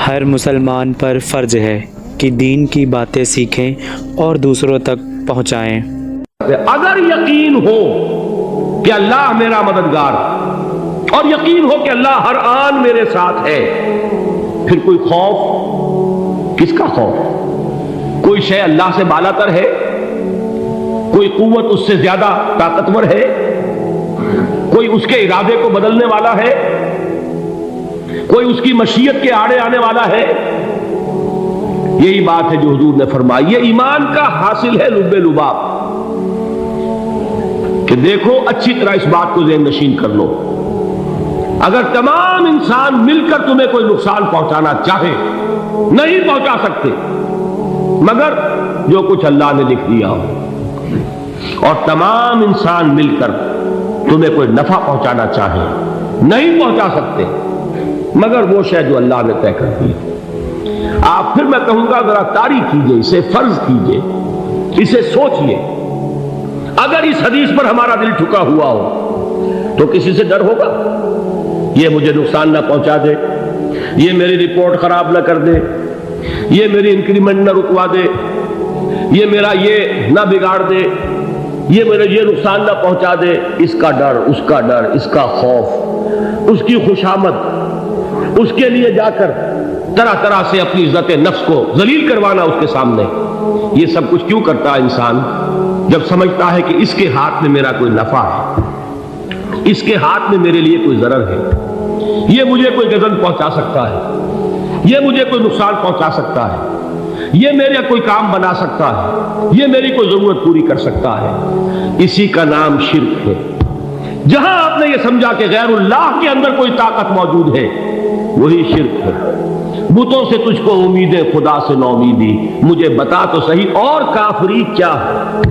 ہر مسلمان پر فرض ہے کہ دین کی باتیں سیکھیں اور دوسروں تک پہنچائیں۔ اگر یقین ہو کہ اللہ میرا مددگار اور یقین ہو کہ اللہ ہر آن میرے ساتھ ہے، پھر کوئی خوف، کس کا خوف؟ کوئی شے اللہ سے بالا تر ہے؟ کوئی قوت اس سے زیادہ طاقتور ہے؟ کوئی اس کے ارادے کو بدلنے والا ہے؟ کوئی اس کی مشیت کے آڑے آنے والا ہے؟ یہی بات ہے جو حضور نے فرمائی۔ یہ ایمان کا حاصل ہے لب لباب، کہ دیکھو اچھی طرح اس بات کو ذہن نشین کر لو، اگر تمام انسان مل کر تمہیں کوئی نقصان پہنچانا چاہے نہیں پہنچا سکتے، مگر جو کچھ اللہ نے لکھ دیا ہو، اور تمام انسان مل کر تمہیں کوئی نفع پہنچانا چاہے نہیں پہنچا سکتے، مگر وہ شے جو اللہ نے طے کر دی۔ آپ پھر میں کہوں گا ذرا طاری کیجئے، اسے فرض کیجئے، اسے سوچئے، اگر اس حدیث پر ہمارا دل ٹھکا ہوا ہو تو کسی سے ڈر ہوگا؟ یہ مجھے نقصان نہ پہنچا دے، یہ میری رپورٹ خراب نہ کر دے، یہ میری انکریمنٹ نہ رکوا دے، یہ میرا یہ نہ بگاڑ دے، یہ میرا یہ نقصان نہ پہنچا دے۔ اس کا ڈر، اس کا ڈر، اس کا خوف، اس کی خوشامد، اس کے لیے جا کر طرح طرح سے اپنی عزت نفس کو ذلیل کروانا اس کے سامنے، یہ سب کچھ کیوں کرتا ہے انسان؟ جب سمجھتا ہے کہ اس کے ہاتھ میں میرا کوئی نفع ہے، اس کے ہاتھ میں میرے لیے کوئی ضرر ہے، یہ مجھے کوئی غضب پہنچا سکتا ہے، یہ مجھے کوئی نقصان پہنچا سکتا ہے، یہ میرا کوئی کام بنا سکتا ہے، یہ میری کوئی ضرورت پوری کر سکتا ہے، اسی کا نام شرک ہے۔ جہاں آپ نے یہ سمجھا کہ غیر اللہ کے اندر کوئی طاقت موجود ہے، وہی شرک ہے۔ بتوں سے تجھ کو امید ہے، خدا سے نومیدی، مجھے بتا تو صحیح اور کافری کیا ہے؟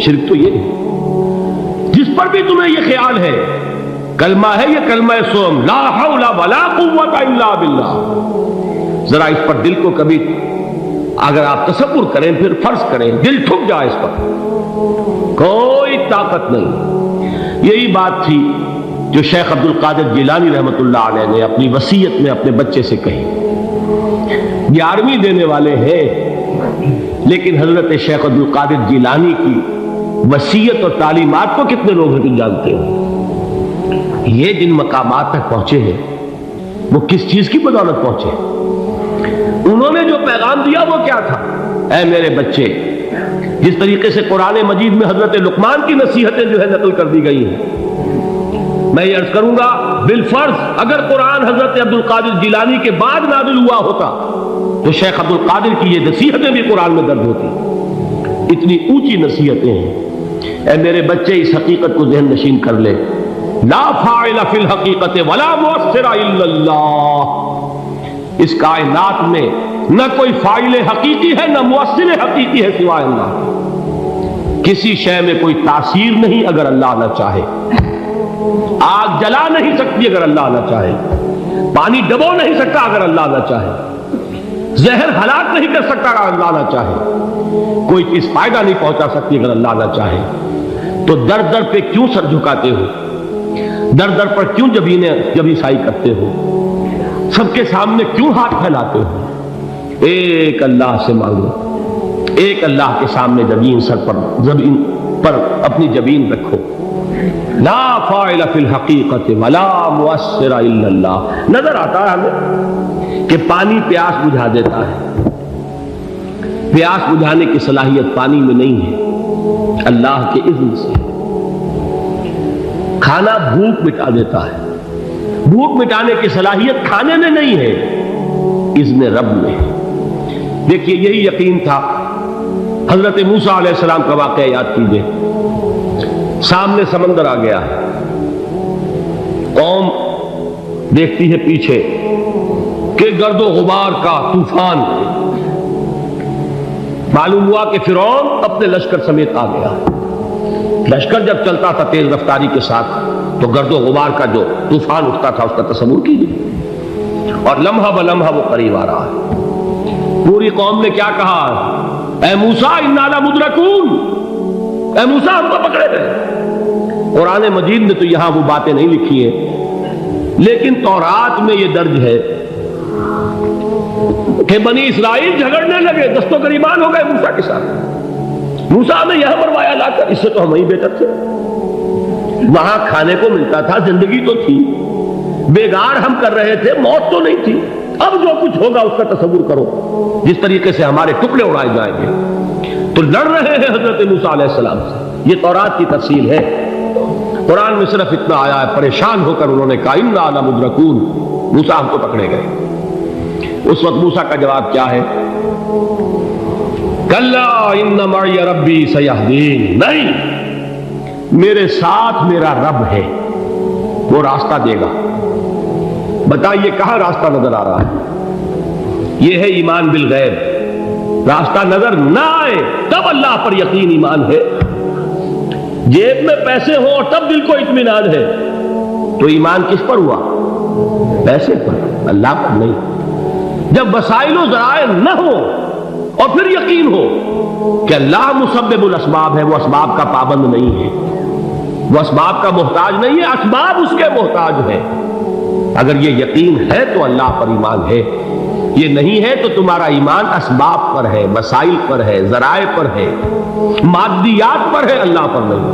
شرک تو یہ ہے۔ جس پر بھی تمہیں یہ خیال ہے، کلمہ ہے یہ کلمہ سوم، لا حول ولا قوت الا باللہ، ذرا اس پر دل کو کبھی اگر آپ تصور کریں، پھر فرض کریں، دل ٹھک جائے اس پر، کوئی طاقت نہیں۔ یہی بات تھی جو شیخ عبد القادر جیلانی رحمۃ اللہ علیہ نے اپنی وصیت میں اپنے بچے سے کہی۔ 11ویں دینے والے ہیں، لیکن حضرت شیخ عبد القادر جیلانی کی وصیت اور تعلیمات کو کتنے لوگ ہیں تم جانتے ہو؟ یہ جن مقامات تک پہنچے ہیں وہ کس چیز کی بدولت پہنچے؟ انہوں نے جو پیغام دیا وہ کیا تھا؟ اے میرے بچے، جس طریقے سے قرآن مجید میں حضرت لقمان کی نصیحتیں جو ہے نقل کر دی گئی ہیں، میں یہ عرض کروں گا بالفرض اگر قرآن حضرت عبد القادر جیلانی کے بعد نازل ہوا ہوتا تو شیخ عبد القادر کی یہ نصیحتیں بھی قرآن میں درج ہوتی۔ اتنی اونچی نصیحتیں ہیں۔ اے میرے بچے، اس حقیقت کو ذہن نشین کر لے، لا فاعل فی الحقیقت ولا مؤثر الا اللہ، اس کائنات میں نہ کوئی فاعل حقیقی ہے نہ مؤثر حقیقی ہے سوائے اللہ۔ کسی شے میں کوئی تاثیر نہیں اگر اللہ نہ چاہے، آگ جلا نہیں سکتی اگر اللہ نہ چاہے، پانی ڈبو نہیں سکتا اگر اللہ نہ چاہے، زہر ہلاک نہیں کر سکتا اگر اللہ نہ چاہے، کوئی چیز فائدہ نہیں پہنچا سکتی اگر اللہ نہ چاہے۔ تو در در پہ کیوں سر جھکاتے ہو؟ در در پر کیوں جبیں سائی کرتے ہو؟ سب کے سامنے کیوں ہاتھ پھیلاتے ہو؟ ایک اللہ سے مانگو، ایک اللہ کے سامنے زمین پر اپنی جبین رکھو۔ لا فاعل فی الحقیقت ولا مؤثر الا اللہ۔ نظر آتا ہے ہمیں کہ پانی پیاس بجھا دیتا ہے، پیاس بجھانے کی صلاحیت پانی میں نہیں ہے، اللہ کے اذن سے۔ کھانا بھوک مٹا دیتا ہے، بھوک مٹانے کی صلاحیت کھانے میں نہیں ہے، اذن رب میں ہے۔ دیکھیے یہی یقین تھا حضرت موسیٰ علیہ السلام کا واقعہ یاد کیجئے۔ سامنے سمندر آ گیا ہے، قوم دیکھتی ہے پیچھے کہ گرد و غبار کا طوفان، معلوم ہوا کہ فرعون اپنے لشکر سمیت آ گیا۔ لشکر جب چلتا تھا تیز رفتاری کے ساتھ تو گرد و غبار کا جو طوفان اٹھتا تھا اس کا تصور کیجیے، اور لمحہ بلمحہ وہ قریب آ رہا ہے۔ پوری قوم نے کیا کہا؟ اے موسیٰ انا لمدرکون، اے موسیٰ ہم کو پکڑے گئے۔ قرآن مجید میں تو یہاں وہ باتیں نہیں لکھی ہیں، لیکن تورات میں یہ درج ہے کہ بنی اسرائیل جھگڑنے لگے، دست و گریبان ہو گئے موسیٰ کے ساتھ۔ موسیٰ نے یہاں مروایا لا کر، اس سے تو ہم ہی بہتر تھے، وہاں کھانے کو ملتا تھا، زندگی تو تھی، بیگار ہم کر رہے تھے، موت تو نہیں تھی۔ اب جو کچھ ہوگا اس کا تصور کرو، جس طریقے سے ہمارے ٹکڑے اڑائے جائیں گے۔ تو لڑ رہے ہیں حضرت موسیٰ علیہ السلام سے، یہ تورات کی تفصیل ہے۔ قرآن میں صرف اتنا آیا ہے، پریشان ہو کر انہوں نے کہا انا لمدرکون، موسیٰ ہم تو پکڑے گئے۔ اس وقت موسیٰ کا جواب کیا ہے؟ کلا ان معی ربی سیہدین، نہیں، میرے ساتھ میرا رب ہے، وہ راستہ دے گا۔ بتائیے کہاں راستہ نظر آ رہا ہے؟ یہ ہے ایمان بالغیب۔ راستہ نظر نہ آئے تب اللہ پر یقین ایمان ہے۔ جیب میں پیسے ہوں اور تب دل کو اطمینان ہے تو ایمان کس پر ہوا؟ پیسے پر، اللہ پر نہیں۔ جب وسائل و ذرائع نہ ہو اور پھر یقین ہو کہ اللہ مسبب الاسباب ہے، وہ اسباب کا پابند نہیں ہے، وہ اسباب کا محتاج نہیں ہے، اسباب اس کے محتاج ہے۔ اگر یہ یقین ہے تو اللہ پر ایمان ہے، یہ نہیں ہے تو تمہارا ایمان اسباب پر ہے، وسائل پر ہے، ذرائع پر ہے، مادیات پر ہے، اللہ پر نہیں۔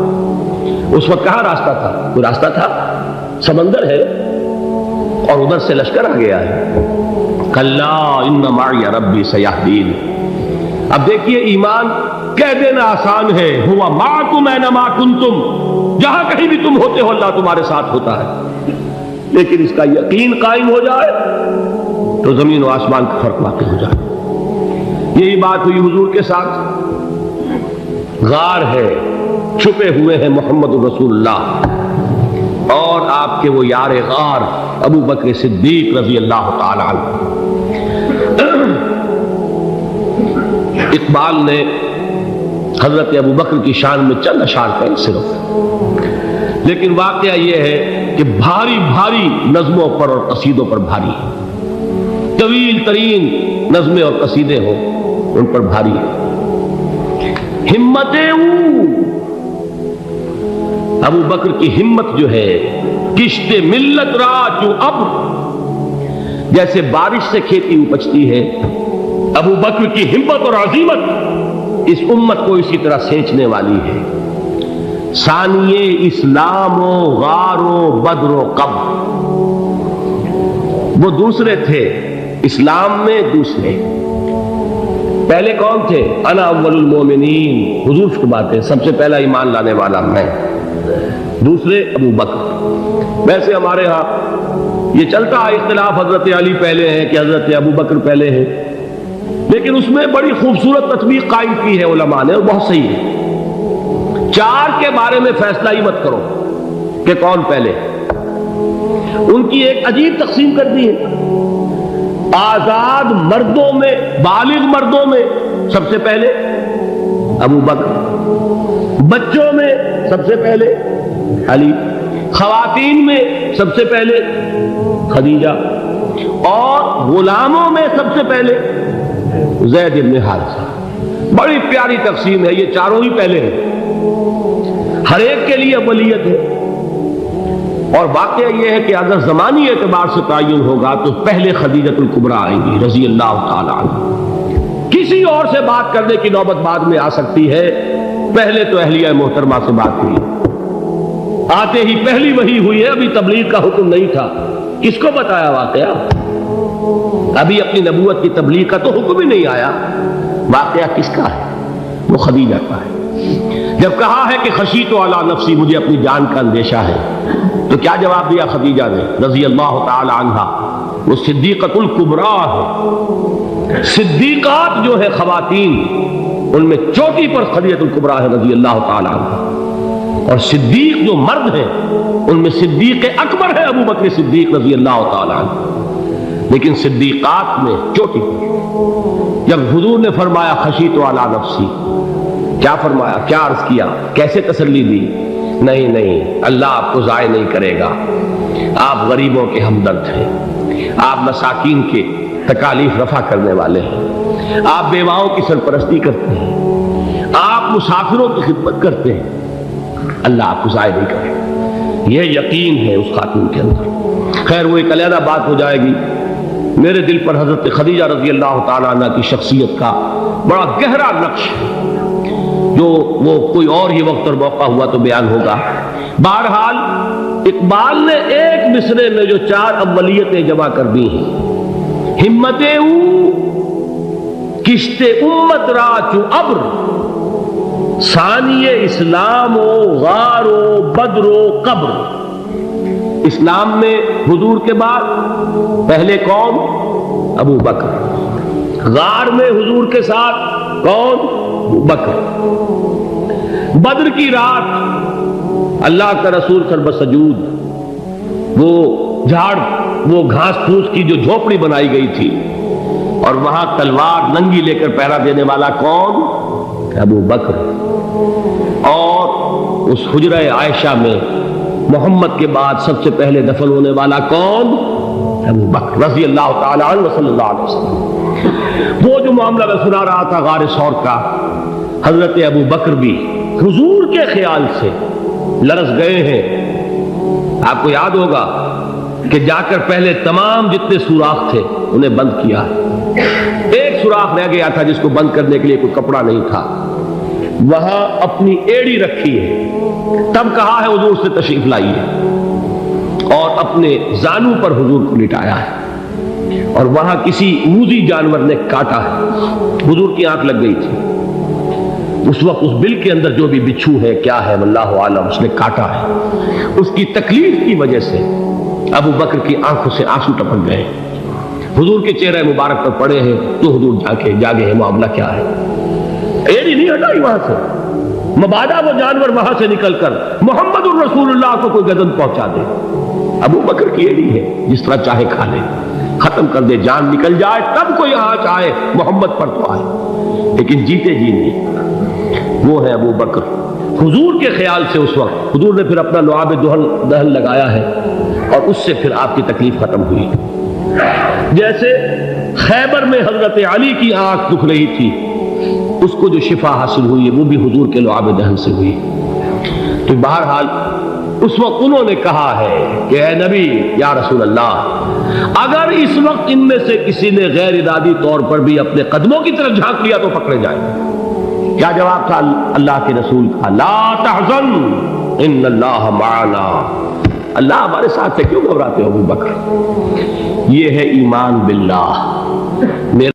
اس وقت کہاں راستہ تھا؟ کوئی راستہ تھا؟ سمندر ہے اور ادھر سے لشکر آ گیا ہے۔ کلا ان معی ربی سیہدین۔ اب دیکھیے ایمان کہہ دینا آسان ہے، ہوا معکم اینما کنتم، جہاں کہیں بھی تم ہوتے ہو اللہ تمہارے ساتھ ہوتا ہے، لیکن اس کا یقین قائم ہو جائے تو زمین و آسمان کا فرق واقع ہو جائے۔ یہی بات ہوئی حضور کے ساتھ۔ غار ہے، چھپے ہوئے ہیں محمد رسول اللہ اور آپ کے وہ یار غار ابو بکر صدیق رضی اللہ تعالی عنہ۔ اقبال نے حضرت ابو بکر کی شان میں چند اشعار کہے صرف، لیکن واقعہ یہ ہے کہ بھاری بھاری نظموں پر اور قصیدوں پر بھاری ہے، طویل ترین نظمیں اور قصیدے ہوں ان پر بھاری ہے۔ ہمتیں ابو بکر کی ہمت جو ہے، کشت ملت را جو اب، جیسے بارش سے کھیتی اپجتی ہے، ابو بکر کی ہمت اور عظیمت اس امت کو اسی طرح سینچنے والی ہے۔ ثانیے اسلام و غار و بدر و قب، وہ دوسرے تھے اسلام میں، دوسرے پہلے کون تھے؟ انا اول المومنین، حضور فرماتے ہیں سب سے پہلا ایمان لانے والا میں، دوسرے ابو بکر۔ ویسے ہمارے ہاں یہ چلتا ہے اختلاف، حضرت علی پہلے ہیں کہ حضرت ابو بکر پہلے ہیں، لیکن اس میں بڑی خوبصورت تطبیق قائم کی ہے علماء نے اور بہت صحیح ہے۔ چار کے بارے میں فیصلہ ہی مت کرو کہ کون پہلے، ان کی ایک عجیب تقسیم کر دی ہے۔ آزاد مردوں میں، بالغ مردوں میں سب سے پہلے ابو بکر، بچوں میں سب سے پہلے علی، خواتین میں سب سے پہلے خدیجہ، اور غلاموں میں سب سے پہلے زید بن حارثہ۔ بڑی پیاری تقسیم ہے، یہ چاروں ہی پہلے ہیں، ہر ایک کے لیے اولیت ہے۔ اور واقعہ یہ ہے کہ اگر زمانی اعتبار سے تعین ہوگا تو پہلے خدیجۃ الکبریٰ آئیں گی رضی اللہ تعالی عنہ۔ کسی اور سے بات کرنے کی نوبت بعد میں آ سکتی ہے، پہلے تو اہلیہ محترمہ سے بات ہوئی، آتے ہی پہلی وحی ہوئی ہے، ابھی تبلیغ کا حکم نہیں تھا۔ کس کو بتایا واقعہ؟ ابھی اپنی نبوت کی تبلیغ کا تو حکم ہی نہیں آیا۔ واقعہ کس کا ہے؟ وہ خدیجہ کا ہے۔ جب کہا ہے کہ خشیت علی نفسی، مجھے اپنی جان کا اندیشہ ہے، تو کیا جواب دیا خدیجہ نے رضی اللہ تعالی عنہا؟ وہ صدیقۃ الکبریٰ ہے۔ صدیقات جو ہے خواتین، ان میں چوٹی پر خدیجۃ الکبریٰ ہے رضی اللہ تعالی عنہا، اور صدیق جو مرد ہیں ان میں صدیق اکبر ہے ابو بکر صدیق رضی اللہ تعالی عنہ، لیکن صدیقات میں چوٹی پر۔ جب حضور نے فرمایا خشیت علی نفسی، کیا فرمایا، کیا عرض کیا، کیسے تسلی دی؟ نہیں نہیں، اللہ آپ کو ضائع نہیں کرے گا، آپ غریبوں کے ہمدرد ہیں، آپ مساکین کے تکالیف رفع کرنے والے ہیں، آپ بیواؤں کی سرپرستی کرتے ہیں، آپ مسافروں کی خدمت کرتے ہیں، اللہ آپ کو ضائع نہیں کرے گا۔ یہ یقین ہے اس خاتون کے اندر۔ خیر وہ ایک علیحدہ بات ہو جائے گی، میرے دل پر حضرت خدیجہ رضی اللہ تعالیٰ عنہ کی شخصیت کا بڑا گہرا نقش ہے، جو وہ کوئی اور ہی وقت اور موقع ہوا تو بیان ہوگا۔ بہرحال اقبال نے ایک مصرے میں جو 4 اولیتیں جمع کر دی ہیں، ہمتیں او کشت امت را چو ابر، ثانی اسلام و غار و بدر و قبر۔ اسلام میں حضور کے بعد پہلے کون؟ ابو بکر۔ غار میں حضور کے ساتھ کون؟ ابو بکر۔ بدر کی رات اللہ کا رسول سر بسجود، وہ گھاس پھوس کی جو جھوپڑی بنائی گئی تھی، اور وہاں تلوار ننگی لے کر پہرا دینے والا کون؟ ابو بکر۔ اور اس حجرہ عائشہ میں محمد کے بعد سب سے پہلے دفن ہونے والا کون؟ ابو بکر رضی اللہ تعالیٰ عنہ صلی اللہ علیہ وسلم۔ وہ جو معاملہ میں سنا رہا تھا غار ثور کا، حضرت ابو بکر بھی حضور کے خیال سے لرز گئے ہیں۔ آپ کو یاد ہوگا کہ جا کر پہلے تمام جتنے سوراخ تھے انہیں بند کیا، ایک سوراخ رہ گیا تھا جس کو بند کرنے کے لیے کوئی کپڑا نہیں تھا، وہاں اپنی ایڑی رکھی ہے، تب کہا ہے حضور سے تشریف لائیے، اور اپنے زانو پر حضور کو لٹایا ہے، اور وہاں کسی موذی جانور نے کاٹا ہے، حضور کی آنکھ لگ گئی تھی، اس وقت اس بل کے اندر جو بھی بچھو ہے کیا ہے واللہ عالم، اس نے کاٹا ہے، اس کی تکلیف کی وجہ سے ابو بکر کی آنکھوں سے آنسو ٹپک گئے، حضور کے چہرے مبارک پر پڑے ہیں، تو حضور جاگے ہیں، معاملہ کیا ہے؟ ایڑی نہیں ہٹائی وہاں سے، مبادا وہ جانور وہاں سے نکل کر محمد الرسول اللہ کو کوئی گدن پہنچا دے، ابو بکر کی ایڑی ہے، جس طرح چاہے کھا لے، ختم کر دے، جان نکل جائے تب کوئی آنچ آئے، محمد پر تو آئے، لیکن جیتے جی نہیں۔ وہ ہے ابو بکر حضور کے خیال سے۔ اس وقت حضور نے پھر اپنا لعاب دہن لگایا ہے، اور اس سے پھر آپ کی تکلیف ختم ہوئی۔ جیسے خیبر میں حضرت علی کی آنکھ دکھ رہی تھی، اس کو جو شفا حاصل ہوئی ہے وہ بھی حضور کے لعاب دہن سے ہوئی۔ تو بہرحال اس وقت انہوں نے کہا ہے کہ اے نبی یا رسول اللہ، اگر اس وقت ان میں سے کسی نے غیر ارادی طور پر بھی اپنے قدموں کی طرف جھانک لیا تو پکڑے جائیں۔ کیا جواب تھا اللہ کے رسول کا؟ لا تحزن ان اللہ معنا، اللہ ہمارے ساتھ ہے، کیوں گھبراتے ہو ابو بکر؟ یہ ہے ایمان باللہ۔